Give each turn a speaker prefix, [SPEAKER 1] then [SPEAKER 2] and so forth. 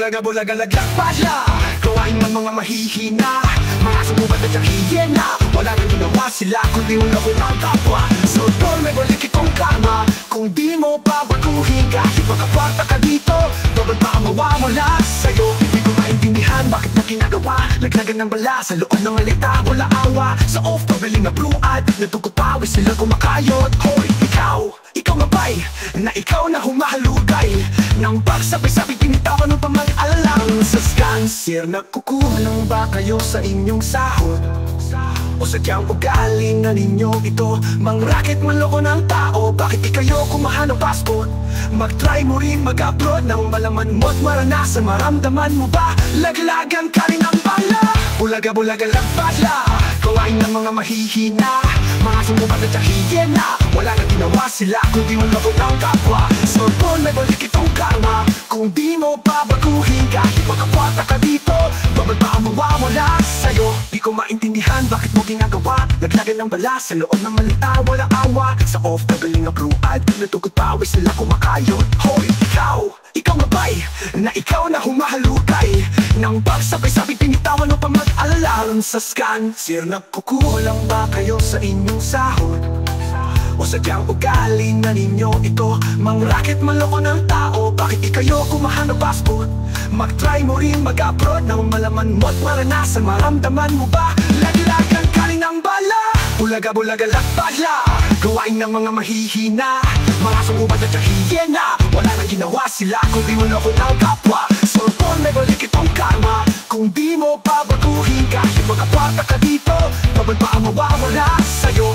[SPEAKER 1] Bulaga-bulaga laglag-padla, gawain ng mga mahihina, mga sumubad at hiyena. Wala nang ginawa sila kundi ulako ng kapwa. So tol, may balik itong karma. Kung di mo babaguhin kahit makapata ka dito, double baka mawawala sa'yo. Hindi ko maintindihan bakit na ginagawa. Laglagan ng bala sa loob ng alita, wala awa. Sa off-traveling na blue-ad, natugot pawis sila kumakayot. Hoy, ikaw mabay, na ikaw na humahalugay nang pagsabay-sabay tinitawan ng pamang-alang. Sa scancer, nagkukulang ba kayo sa inyong sahod? O sadyang ugali na ninyo ito? Mang-racket, manloko ng tao, bakit di kayo kumahan ng passport? Mag-try mo rin mag-upload nang malaman mo't maranasan. Maramdaman mo ba? Laglagan ka rin ang bala. Bulaga-bulaga lagpadla, gawain ng mga mahihina, mga sumubad at hiyena. Wala nang ginawa sila kundi ulako ng kapwa. So tol, may balik itong karma. Kung di mo babaguhin kahit makapata ka dito, babad baka mawawala sa'yo. Di ko maintindihan bakit mo ginagawa. Laglagan ng bala sa loob ng malita, wala awa. Sa off-traveling na blue-ad, natugot pawis sila kumakayot. Hoy, ikaw mabay, na ikaw na humahalukay nang pagsabay-sabay tinitawan mo pa mag-alalang. Sa scancer, nagkukulang ba kayo sa inyong sahod? O sadyang ugali na ninyo ito? Mang-racket, manloko ng tao, bakit di kayo kumahan ng passport? Mag-try mo rin mag-upload nang malaman mo't maranasan. Maramdaman mo ba? Laglagan ka rin ang bala. Bulaga-bulaga lagpadla, gawain ng mga mahihina, mga sumubad at hiyena. Wala nang ginawa sila kundi ulako ng kapwa. So tol, may balik itong karma. Kung di mo babaguhin kahit makapata ka dito, babad baka mawawala sa'yo.